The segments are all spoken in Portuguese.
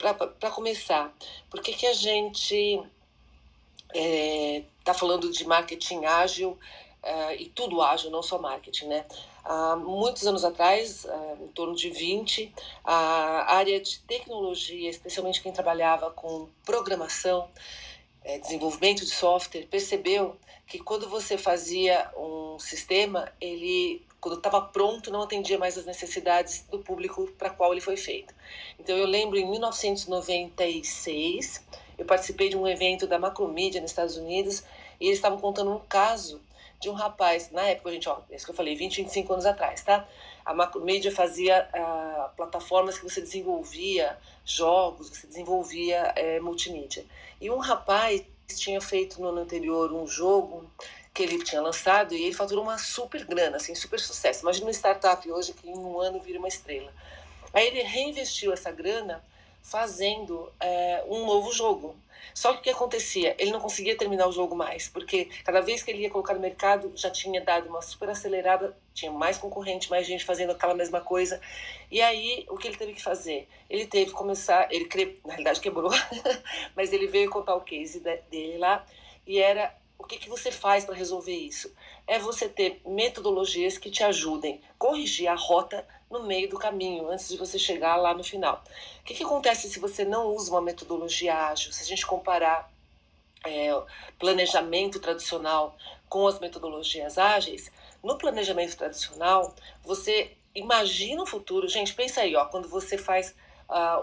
para começar, por que a gente está falando de marketing ágil e tudo ágil, não só marketing, né? Há muitos anos atrás, em torno de 20, a área de tecnologia, especialmente quem trabalhava com programação, desenvolvimento de software, percebeu que quando você fazia um sistema, ele, quando estava pronto, não atendia mais as necessidades do público para qual ele foi feito. Então, eu lembro, em 1996, eu participei de um evento da Macromedia nos Estados Unidos e eles estavam contando um caso de um rapaz, na época, isso que eu falei, 20, 25 anos atrás, tá? A Macromedia fazia plataformas que você desenvolvia jogos, você desenvolvia multimídia. E um rapaz tinha feito no ano anterior um jogo que ele tinha lançado e ele faturou uma super grana, assim, super sucesso. Imagina uma startup hoje que em um ano vira uma estrela. Aí ele reinvestiu essa grana fazendo um novo jogo. Só que o que acontecia? Ele não conseguia terminar o jogo mais, porque cada vez que ele ia colocar no mercado, já tinha dado uma super acelerada, tinha mais concorrente, mais gente fazendo aquela mesma coisa. E aí, o que ele teve que fazer? Ele teve que começar, na realidade quebrou, mas ele veio contar o case dele lá, e era: o que você faz para resolver isso? É você ter metodologias que te ajudem a corrigir a rota no meio do caminho, antes de você chegar lá no final. O que acontece se você não usa uma metodologia ágil? Se a gente comparar planejamento tradicional com as metodologias ágeis, no planejamento tradicional, você imagina o futuro. Gente, pensa aí, quando você faz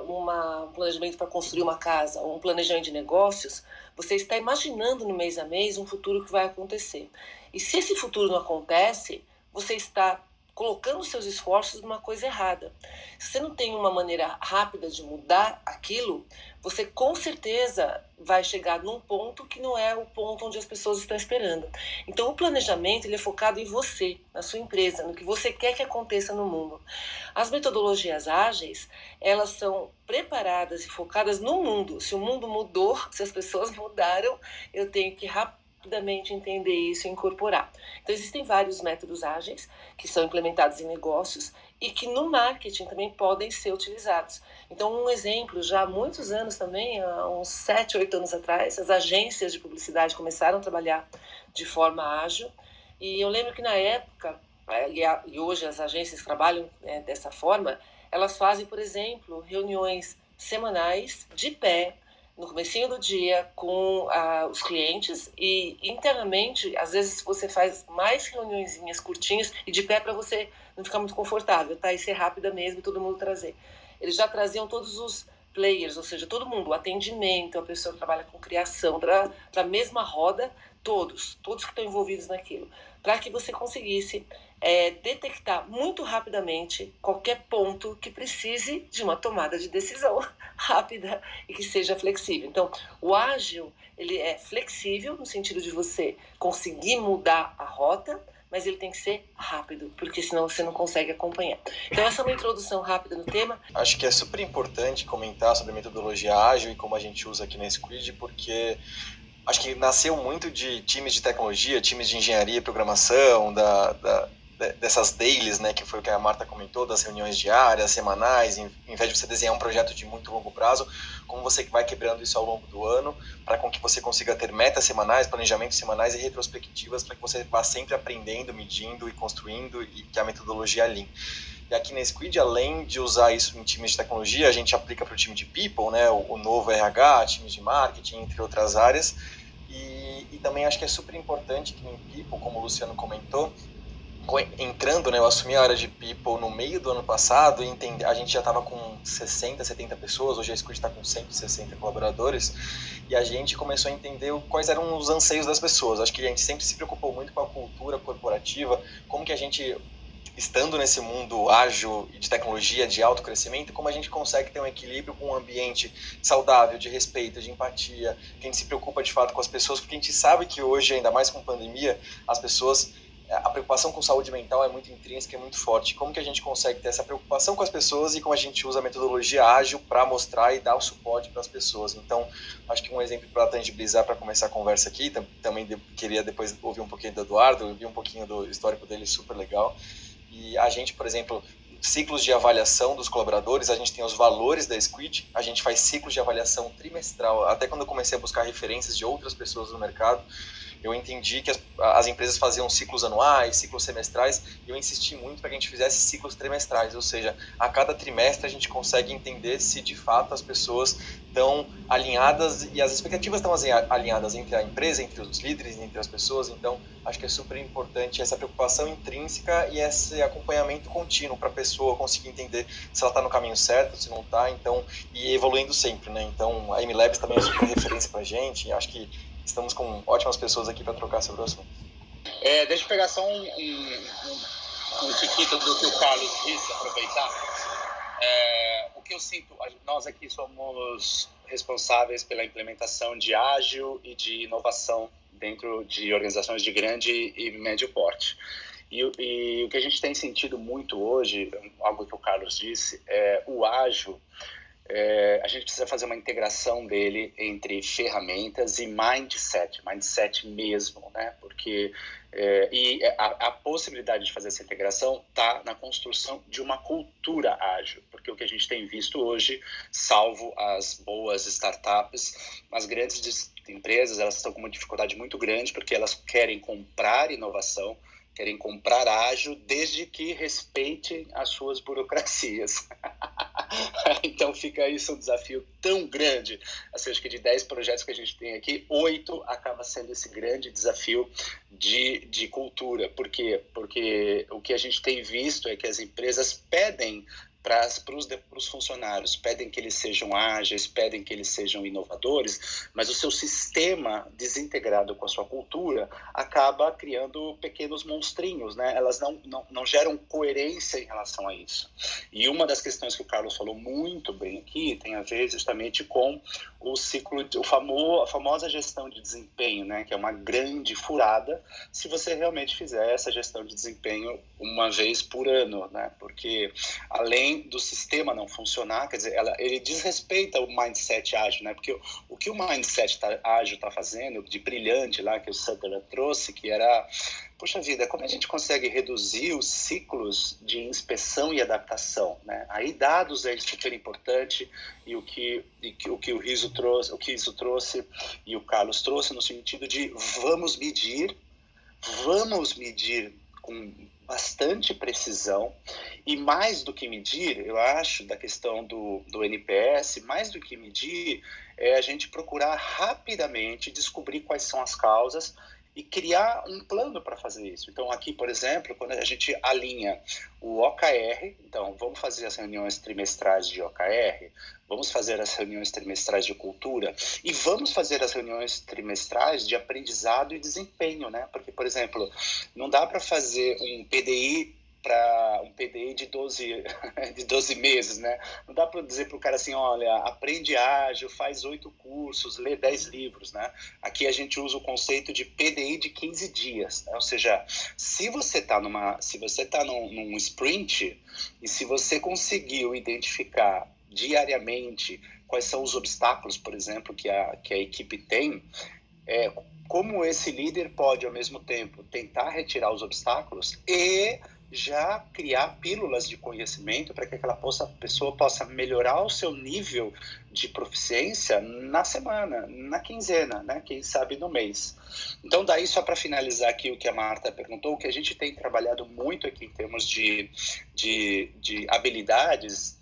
um planejamento para construir uma casa, ou um planejamento de negócios, você está imaginando no mês a mês um futuro que vai acontecer. E se esse futuro não acontece, você está colocando seus esforços numa coisa errada. Se você não tem uma maneira rápida de mudar aquilo, você com certeza vai chegar num ponto que não é o ponto onde as pessoas estão esperando. Então, o planejamento ele é focado em você, na sua empresa, no que você quer que aconteça no mundo. As metodologias ágeis, elas são preparadas e focadas no mundo. Se o mundo mudou, se as pessoas mudaram, eu tenho que rapidamente entender isso e incorporar. Então, existem vários métodos ágeis que são implementados em negócios e que no marketing também podem ser utilizados. Então, um exemplo, já há muitos anos também, há uns 7, 8 anos atrás, as agências de publicidade começaram a trabalhar de forma ágil. E eu lembro que na época, e hoje as agências trabalham dessa forma, elas fazem, por exemplo, reuniões semanais de pé, no comecinho do dia, com os clientes, e internamente, às vezes você faz mais reuniõezinhas curtinhas e de pé para você não ficar muito confortável, tá? E ser rápida mesmo, todo mundo trazer. Eles já traziam todos os players, ou seja, todo mundo, o atendimento, a pessoa que trabalha com criação, para a mesma roda, todos que estão envolvidos naquilo, para que você conseguisse detectar muito rapidamente qualquer ponto que precise de uma tomada de decisão rápida e que seja flexível. Então, o ágil, ele é flexível no sentido de você conseguir mudar a rota, mas ele tem que ser rápido, porque senão você não consegue acompanhar. Então, essa é uma introdução rápida no tema. Acho que é super importante comentar sobre a metodologia ágil e como a gente usa aqui na Squid, porque acho que nasceu muito de times de tecnologia, times de engenharia e programação, dessas dailies, né, que foi o que a Marta comentou, das reuniões diárias, semanais, em vez de você desenhar um projeto de muito longo prazo, como você vai quebrando isso ao longo do ano, para com que você consiga ter metas semanais, planejamentos semanais e retrospectivas, para que você vá sempre aprendendo, medindo e construindo, e que a metodologia alinhe. E aqui na Squid, além de usar isso em times de tecnologia, a gente aplica para o time de People, né, o novo RH, times de marketing, entre outras áreas. E também acho que é super importante que em People, como o Luciano comentou, entrando, né, eu assumi a área de People no meio do ano passado e a gente já estava com 60, 70 pessoas, hoje a Squid está com 160 colaboradores, e a gente começou a entender quais eram os anseios das pessoas. Acho que a gente sempre se preocupou muito com a cultura corporativa, como que a gente, estando nesse mundo ágil e de tecnologia, de alto crescimento, como a gente consegue ter um equilíbrio com um ambiente saudável, de respeito, de empatia, que a gente se preocupa de fato com as pessoas, porque a gente sabe que hoje, ainda mais com pandemia, as pessoas, a preocupação com saúde mental é muito intrínseca, é muito forte. Como que a gente consegue ter essa preocupação com as pessoas e como a gente usa a metodologia ágil para mostrar e dar o suporte para as pessoas. Então, acho que um exemplo para tangibilizar, para começar a conversa aqui, também queria depois ouvir um pouquinho do Eduardo, ouvir um pouquinho do histórico dele, super legal. E a gente, por exemplo, ciclos de avaliação dos colaboradores, a gente tem os valores da Squid, a gente faz ciclos de avaliação trimestral. Até quando eu comecei a buscar referências de outras pessoas no mercado, eu entendi que as empresas faziam ciclos anuais, ciclos semestrais, e eu insisti muito para que a gente fizesse ciclos trimestrais, ou seja, a cada trimestre a gente consegue entender se de fato as pessoas estão alinhadas e as expectativas estão alinhadas entre a empresa, entre os líderes, entre as pessoas. Então, acho que é super importante essa preocupação intrínseca e esse acompanhamento contínuo para a pessoa conseguir entender se ela está no caminho certo, se não está, então, e evoluindo sempre, né? Então, a MLabs também é super referência para a gente, e acho que estamos com ótimas pessoas aqui para trocar sobre o assunto. Deixa eu pegar só um tiquito do que o Carlos disse, aproveitar. O que eu sinto, nós aqui somos responsáveis pela implementação de ágil e de inovação dentro de organizações de grande e médio porte. E o que a gente tem sentido muito hoje, algo que o Carlos disse, é o ágil. A gente precisa fazer uma integração dele entre ferramentas e mindset mesmo, né? Porque a possibilidade de fazer essa integração está na construção de uma cultura ágil, porque o que a gente tem visto hoje, salvo as boas startups, as grandes empresas, elas estão com uma dificuldade muito grande porque elas querem comprar inovação, querem comprar ágil, desde que respeitem as suas burocracias. Então fica isso um desafio tão grande. Assim, acho que de 10 projetos que a gente tem aqui, 8 acaba sendo esse grande desafio de cultura. Por quê? Porque o que a gente tem visto é que as empresas pedem para os funcionários, pedem que eles sejam ágeis, pedem que eles sejam inovadores, mas o seu sistema desintegrado com a sua cultura acaba criando pequenos monstrinhos, né? Elas não geram coerência em relação a isso. E uma das questões que o Carlos falou muito bem aqui tem a ver justamente com o ciclo, a famosa gestão de desempenho, né? Que é uma grande furada se você realmente fizer essa gestão de desempenho uma vez por ano, né? Porque além do sistema não funcionar, quer dizer, ele desrespeita o mindset ágil, né? Porque o que o mindset ágil está fazendo, de brilhante lá, que o Sutherland trouxe, que era, poxa vida, como a gente consegue reduzir os ciclos de inspeção e adaptação, né? Aí dados é super importante, e o que o Riso trouxe e o Carlos trouxe no sentido de vamos medir com bastante precisão, e mais do que medir, eu acho, da questão do NPS, mais do que medir, é a gente procurar rapidamente descobrir quais são as causas e criar um plano para fazer isso. Então, aqui, por exemplo, quando a gente alinha o OKR, então, vamos fazer as reuniões trimestrais de OKR, vamos fazer as reuniões trimestrais de cultura e vamos fazer as reuniões trimestrais de aprendizado e desempenho, né? Porque, por exemplo, não dá para fazer um PDI de 12 meses, né? Não dá para dizer para o cara assim, olha, aprende ágil, faz 8 cursos, lê 10 livros, né? Aqui a gente usa o conceito de PDI de 15 dias, né? Ou seja, se você está num sprint e se você conseguiu identificar diariamente quais são os obstáculos, por exemplo, que a equipe tem, como esse líder pode, ao mesmo tempo, tentar retirar os obstáculos e já criar pílulas de conhecimento para que aquela pessoa possa melhorar o seu nível de proficiência na semana, na quinzena, né? Quem sabe no mês. Então, daí, só para finalizar aqui o que a Marta perguntou, o que a gente tem trabalhado muito aqui em termos de habilidades,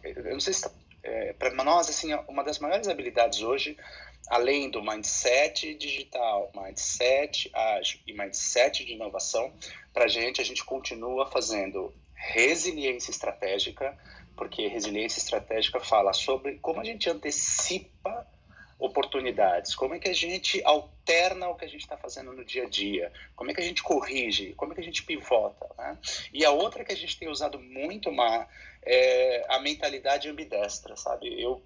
eu não sei se para nós, assim, uma das maiores habilidades hoje, além do mindset digital, mindset ágil e mindset de inovação, para a gente continua fazendo resiliência estratégica, porque resiliência estratégica fala sobre como a gente antecipa oportunidades, como é que a gente alterna o que a gente está fazendo no dia a dia, como é que a gente corrige, como é que a gente pivota, né? E a outra que a gente tem usado muito, é a mentalidade ambidestra, sabe? Eu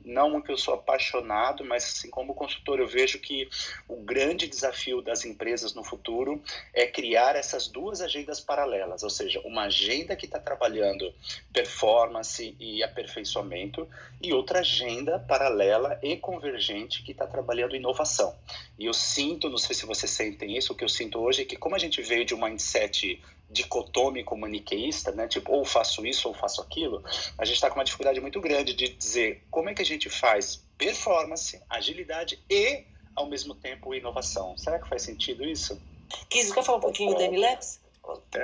não que eu sou apaixonado, mas assim, como consultor eu vejo que o grande desafio das empresas no futuro é criar essas duas agendas paralelas, ou seja, uma agenda que está trabalhando performance e aperfeiçoamento e outra agenda paralela e convergente que está trabalhando inovação. E eu sinto, não sei se vocês sentem isso, o que eu sinto hoje é que como a gente veio de um mindset dicotômico maniqueísta, né? Tipo, ou faço isso ou faço aquilo, a gente está com uma dificuldade muito grande de dizer como é que a gente faz performance, agilidade e, ao mesmo tempo, inovação. Será que faz sentido isso? Kiz, quer falar um pouquinho da MLabs?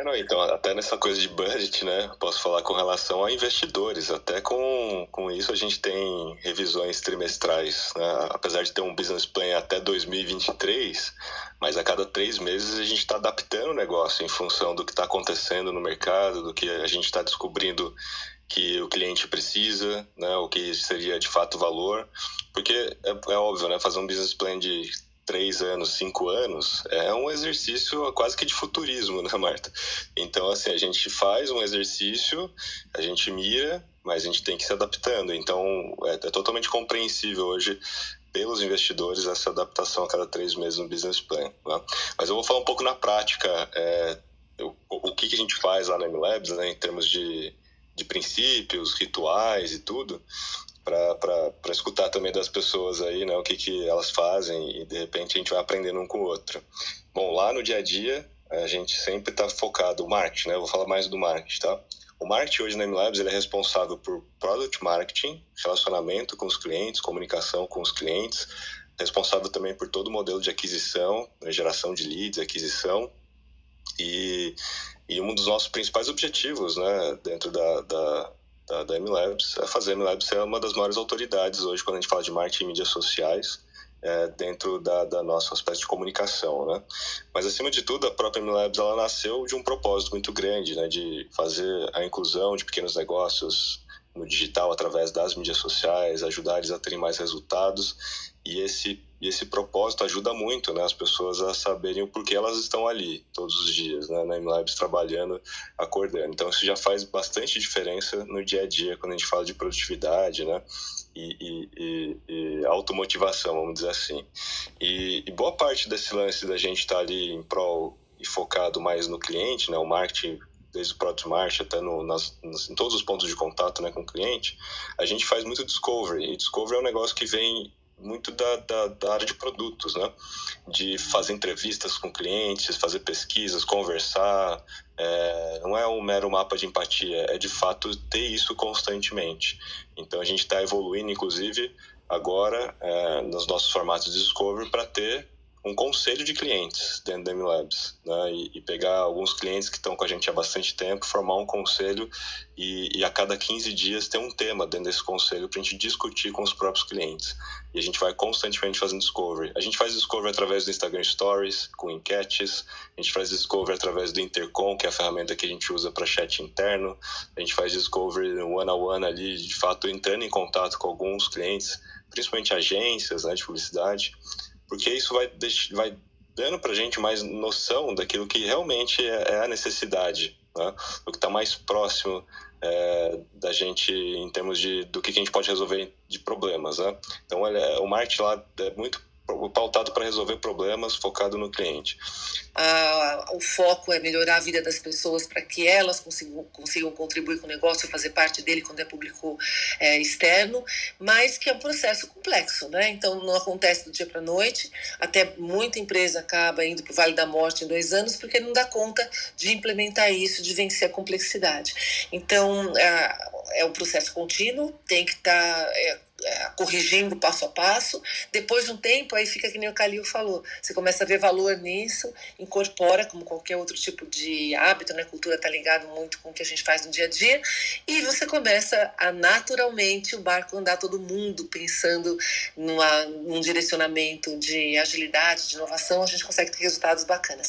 Não, então, até nessa coisa de budget, né, posso falar com relação a investidores, até com isso a gente tem revisões trimestrais, né, apesar de ter um business plan até 2023, mas a cada 3 meses a gente está adaptando o negócio em função do que está acontecendo no mercado, do que a gente está descobrindo que o cliente precisa, né, o que seria de fato valor, porque é óbvio, né, fazer um business plan de 3 anos, 5 anos, é um exercício quase que de futurismo, né, Marta? Então, assim, a gente faz um exercício, a gente mira, mas a gente tem que ir se adaptando. Então, é totalmente compreensível hoje pelos investidores essa adaptação a cada 3 meses no business plan, né? Mas eu vou falar um pouco na prática, o que a gente faz lá na MLabs, né, em termos de princípios, rituais e tudo, para escutar também das pessoas aí, né, o que elas fazem, e de repente a gente vai aprendendo um com o outro. Bom, lá no dia a dia, a gente sempre está focado, o marketing, né, eu vou falar mais do marketing, tá? O marketing hoje na MLabs, ele é responsável por product marketing, relacionamento com os clientes, comunicação com os clientes, responsável também por todo o modelo de aquisição, né, geração de leads, aquisição, e um dos nossos principais objetivos, né, dentro da MLabs é fazer a MLabs ser uma das maiores autoridades hoje quando a gente fala de marketing e mídias sociais, dentro da nosso aspecto de comunicação, né? Mas, acima de tudo, a própria MLabs, ela nasceu de um propósito muito grande, né, de fazer a inclusão de pequenos negócios no digital através das mídias sociais, ajudar eles a terem mais resultados, e esse propósito ajuda muito, né, as pessoas a saberem o porquê elas estão ali todos os dias, né, na MLabs trabalhando, acordando. Então isso já faz bastante diferença no dia a dia quando a gente fala de produtividade, né, e automotivação, vamos dizer assim. E boa parte desse lance da gente estar ali em prol e focado mais no cliente, né, o marketing, desde o product marketing até em todos os pontos de contato, né, com o cliente, a gente faz muito discovery, e discovery é um negócio que vem muito da área de produtos, né? De fazer entrevistas com clientes, fazer pesquisas, conversar. Não é um mero mapa de empatia, é de fato ter isso constantemente. Então a gente está evoluindo, inclusive, agora nos nossos formatos de discovery para ter um conselho de clientes dentro da MLabs, né? E pegar alguns clientes que estão com a gente há bastante tempo, formar um conselho e a cada 15 dias ter um tema dentro desse conselho para a gente discutir com os próprios clientes. E a gente vai constantemente fazendo discovery. A gente faz discovery através do Instagram Stories, com enquetes. A gente faz discovery através do Intercom, que é a ferramenta que a gente usa para chat interno. A gente faz discovery one-on-one ali, de fato, entrando em contato com alguns clientes, principalmente agências, né, de publicidade, porque isso vai dando para a gente mais noção daquilo que realmente é a necessidade, né? O que está mais próximo da gente em termos do que a gente pode resolver de problemas, né? Então, o marketing lá é muito pautado para resolver problemas, focado no cliente. O foco é melhorar a vida das pessoas para que elas consigam contribuir com o negócio, fazer parte dele quando é público externo, mas que é um processo complexo, né? Então não acontece do dia para a noite, até muita empresa acaba indo para o Vale da Morte em 2 anos porque não dá conta de implementar isso, de vencer a complexidade. Então é um processo contínuo, tem que estar corrigindo passo a passo. Depois de um tempo, aí fica que nem o Calil falou, você começa a ver valor nisso, incorpora como qualquer outro tipo de hábito, né? A cultura está ligado muito com o que a gente faz no dia a dia, e você começa a naturalmente o barco andar, todo mundo pensando num direcionamento de agilidade, de inovação, a gente consegue ter resultados bacanas.